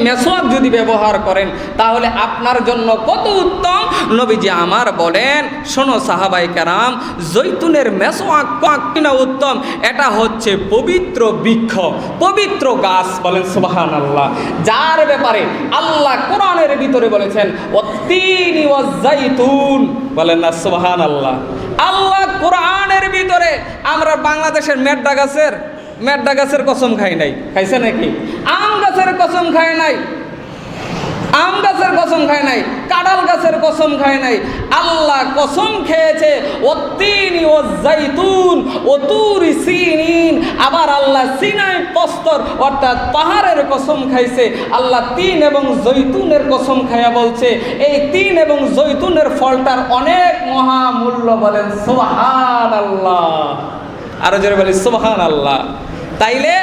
মেসওয়াক যদি ব্যবহার করেন তাহলে আপনার জন্য কত উত্তম। নবীজি আমার বলেন, শোনো সাহাবায়ে কেরাম, জৈতুনের মেসওয়াক কিনা উত্তম, এটা হচ্ছে পবিত্র বৃক্ষ, পবিত্র গাছ। বলেন সুবহানাল্লাহ। যার ব্যাপারে আল্লাহ কোরআনের ভিতরে বলেছেন ওয়াত্তিনি ওয়াজ্জাইতুন। বলেন না সুবহানাল্লাহ। আল্লাহ কোরআনের ভিতরে, আমরা বাংলাদেশের মেড্ডা গাছের কসম খাই নাই, খাইছে নাকি? আম গাছের কসম খায় নাই, আম গাছের কসম খায় নাই, কাঁঠাল গাছের কসম খায় নাই। আল্লাহ কসম খেয়েছে ওয়াত্তিনি ওয়াজ্জাইতুন ওয়াতুরি সিনিন। আবার আল্লাহ সিনাই প্রস্তর অর্থাৎ পাহাড়ের কসম খাইছে। আল্লাহ তিন এবং জৈতুনের কসম খায়া বলছে এই তিন এবং জৈতুনের ফলটার অনেক মহামূল্য। বলেন সুবহানাল্লাহ। আরো জোরে বলি সুবহানাল্লাহ। তাইলে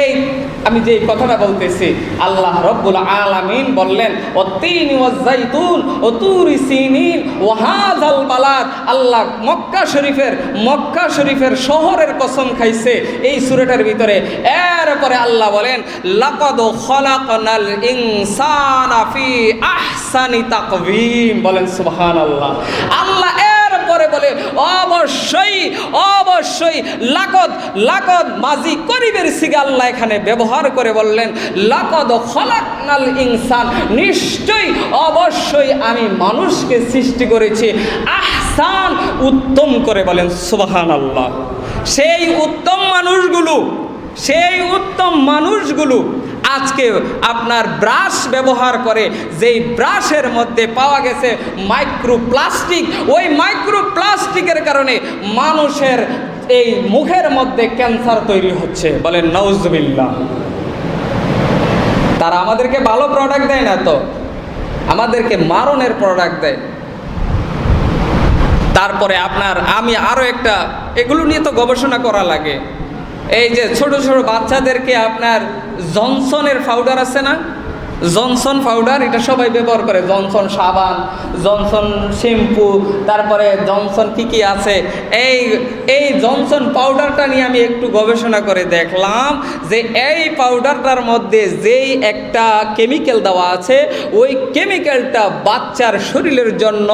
এই আমি যে কথাটা বলতেছি, আল্লাহ রব্বুল আলামিন বললেন ওয়াত্তিনি ওয়াজ্জাইতুন ওয়াতুরি সিনিন ওয়া হাযাল বালাদ। আল্লাহ মক্কা শরীফের শহরের কসম খাইছে এই সূরাটার ভিতরে। এরপরে আল্লাহ বলেন লাকাদ খালাকনাল ইনসানা ফি আহসানি তাকওয়িম। বলেন সুবহানাল্লাহ। আল্লাহ পরে বলে অবশ্যই লাকদ মাজি করিবের সিগা আল্লাহ এখানে ব্যবহার করে বললেন লাকদ খালাকনাল ইনসান, নিশ্চয়ই অবশ্যই আমি মানুষকে সৃষ্টি করেছি আহসান, উত্তম করে। বলেন সুবহানাল্লাহ। সেই উত্তম মানুষগুলো আজকে আপনার ব্রাশ ব্যবহার করে, যেই ব্রাশের মধ্যে পাওয়া গেছে মাইক্রোপ্লাস্টিক। ওই মাইক্রোপ্লাস্টিকের কারণে মানুষের এই মুখের মধ্যে ক্যান্সার তৈরি হচ্ছে। বলেন নাউজুবিল্লাহ। তারা আমাদেরকে ভালো প্রোডাক্ট দেয় না, তো আমাদেরকে মারণের প্রোডাক্ট দেয়। তারপরে আমি আরও একটা, এগুলো নিয়ে তো গবেষণা করা লাগে। এই যে ছোট ছোট বাচ্চাদেরকে আপনার জনসনের পাউডার আছে না, জনসন পাউডার, এটা সবাই ব্যবহার করে। জনসন সাবান, জনসন শ্যাম্পু, তারপরে জনসন কি আছে, এই জনসন পাউডারটা নিয়ে আমি একটু গবেষণা করে দেখলাম যে এই পাউডারটার মধ্যে যেই একটা কেমিক্যাল দেওয়া আছে, ওই কেমিক্যালটা বাচ্চার শরীরের জন্য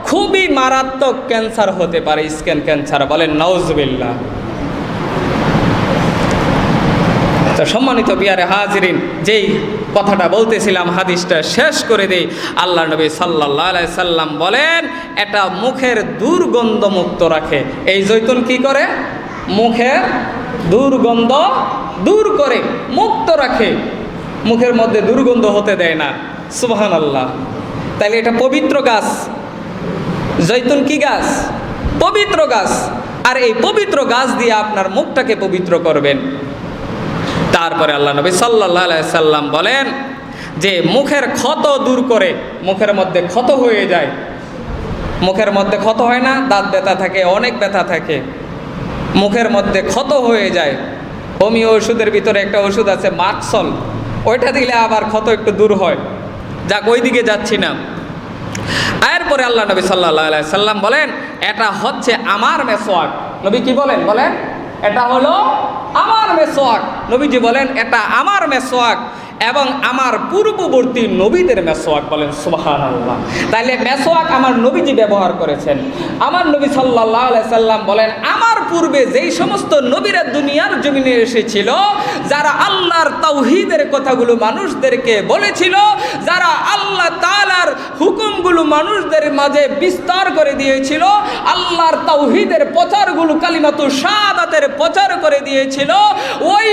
খুবই মারাত্মক ক্যান্সার হতে পারে, স্কিন ক্যান্সার। বলেন নাউজুবিল্লাহ। সম্মানিত বিয়ারে হাজিরিন, যেই কথাটা বলতেছিলাম হাদিসটা শেষ করে দেই। আল্লাহ নবী সাল্লাল্লাহু আলাইহি সাল্লাম বলেন এটা মুখের দুর্গন্ধ মুক্ত রাখে। এই জৈতুন কি করে? মুখের দুর্গন্ধ দূর করে, মুক্ত রাখে, মুখের মধ্যে দুর্গন্ধ হতে দেয় না। সুবহানাল্লাহ। তাইলে এটা পবিত্র গাছ। জৈতুন কি গাছ? পবিত্র গাছ। আর এই পবিত্র গাছ দিয়ে আপনার মুখটাকে পবিত্র করবেন। তারপরে আল্লাহ নবী সাল্লাল্লাহু আলাইহি সাল্লাম বলেন যে মুখের ক্ষত দূর করে, মুখের মধ্যে ক্ষত হয়ে যায়, মুখের মধ্যে ক্ষত হয় না, দাঁত ব্যথা থাকে, অনেক ব্যথা থাকে, মুখের মধ্যে ক্ষত হয়ে যায়। হোমিও ওষুধের ভিতরে একটা ওষুধ আছে মাকসল, ওইটা দিলে আবার ক্ষত একটু দূর হয়। যাক, ওই দিকে যাচ্ছি না। এরপরে আল্লাহ নবী সাল্লাল্লাহু আলাইহি সাল্লাম বলেন এটা হচ্ছে আমার মেসওয়াক। নবী কি বলেন? বলেন এটা হলো আমার মেসওয়াক। নবীজি বলেন এটা আমার মেসওয়াক এবং আমার পূর্ববর্তী নবীদের মেসওয়াক। বলেন সুবহানাল্লাহ। তাইলে মেসওয়াক আমার নবীজি ব্যবহার করেছেন। আমার নবী সাল্লাল্লাহু আলাইহি সাল্লাম বলেন আমার পূর্বে যেই সমস্ত নবীরা দুনিয়ার জমিনে এসেছিল, যারা আল্লাহর তাওহীদের কথাগুলো মানুষদেরকে বলেছিল, যারা আল্লাহ তাআলার হুকুমগুলো মানুষদের মাঝে বিস্তার করে দিয়েছিল, আল্লাহর তাওহীদের প্রচারগুলো কালিমাতু শাহাদাতের প্রচার করে দিয়েছিল, ওই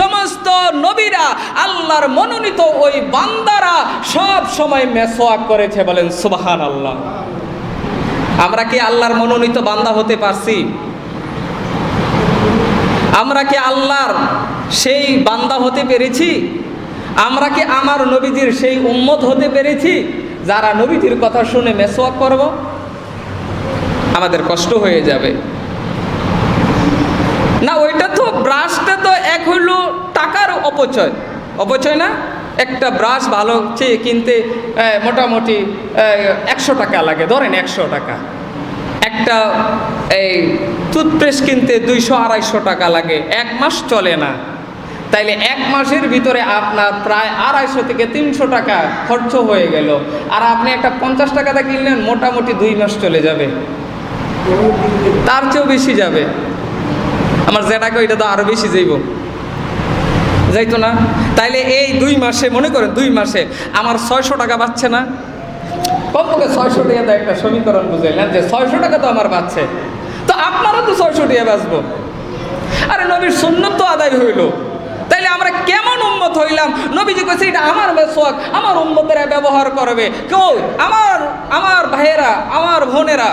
সমস্ত নবীরা আল্লাহর মনোনীত ওই বান্দারা সব সময় মেসওয়াক করেছে। বলেন সুবহানাল্লাহ। আমরা কি আল্লাহর মনোনীত বান্দা হতে পারছি? আমরা কি আল্লাহর সেই বান্দা হতে পেরেছি? আমরা কি আমার নবীজির সেই উম্মত হতে পেরেছি যারা নবীজির কথা শুনে মেসওয়াক করব? আমাদের কষ্ট হয়ে যাবে না। ওইটা তো ব্রাশটা তো এক হইল টাকার অপচয় না। একটা ব্রাশ ভালো কিনতে মোটামুটি 100 টাকা লাগে, ধরেন 100 টাকা। একটা এই টুথপেস্ট কিনতে 200-250 টাকা লাগে, 1 মাস চলে না। তাইলে 1 মাসের ভিতরে আপনার প্রায় 250 থেকে 300 টাকা খরচ হয়ে গেল। আর আপনি একটা 50 টাকাতে কিনলেন, মোটামুটি 2 মাস চলে যাবে, তার চেয়েও বেশি যাবে। আমার যেটাকে ওইটা তো আরও বেশি যাইতো না? তাইলে এই 2 মাসে, মনে করেন 2 মাসে আমার 600 টাকা বাঁচছে না? কমপক্ষে 600 টাকা তো একটা সমীকরণ বুঝাইলেন যে 600 টাকা তো আমার বাঁচছে, তো আপনারও তো 600 টাকা বাঁচবো। আরে নবীর সুন্নত তো আদায় হইল, তাইলে আমরা কেমন উম্মত হইলাম? নবীজি কইছে এটা আমার মেসওয়াক, আমার উম্মতেরা ব্যবহার করবে। কেউ আমার ভাইয়েরা, আমার বোনেরা,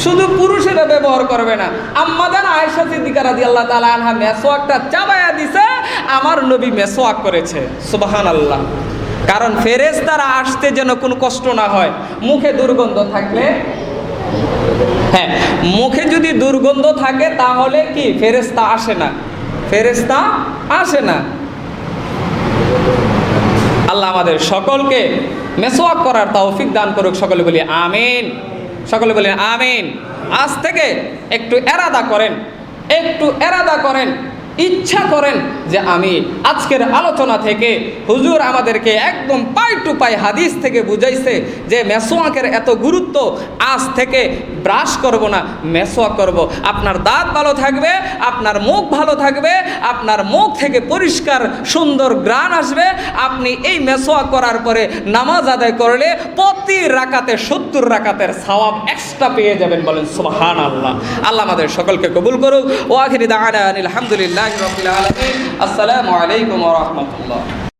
শুধু পুরুষেরা ব্যবহার করবে না। আম্মা জান আয়েশা সিদ্দিকা রাদিয়াল্লাহু তাআলা আনহা মেসওয়াকটা চাবায়া দিছে, আমার নবী মেসওয়াক করেছে। সুবহানাল্লাহ। কারণ ফেরেশতারা আসতে যেন কোনো কষ্ট না হয়। মুখে দুর্গন্ধ থাকলে, হ্যাঁ, মুখে যদি দুর্গন্ধ থাকে তাহলে কি ফেরেশতা আসে না, ফেরেশতা আসে না। আল্লাহ আমাদের সকলকে মেসওয়াক করার তৌফিক দান করুক। সকলে বলি আমিন, সকলে বলেন আমিন। আজ থেকে একটু এরাদা করেন, ইচ্ছা করেন যে আমি আজকের আলোচনা থেকে হুজুর আমাদেরকে একদম পাই টু পাই হাদিস থেকে বুঝাইছে যে মেসওয়াকের এত গুরুত্ব, আজ থেকে ব্রাশ করব না, মেসওয়াক করব। আপনার দাঁত ভালো থাকবে, আপনার মুখ ভালো থাকবে, আপনার মুখ থেকে পরিষ্কার সুন্দর ঘ্রাণ আসবে। আপনি এই মেসওয়াক করার পরে নামাজ আদায় করলে প্রতি রাকাতে 70 রাকাতের সওয়াব এক্সট্রা পেয়ে যাবেন। বলেন সুবহানাল্লাহ। আল্লাহ আমাদের সকলকে কবুল করুক। ওয়া আখিরি দাওয়ানা আলহামদুলিল্লাহি রাব্বিল আলামিন। আসসালামু আলাইকুম ওয়া রাহমাতুল্লাহ।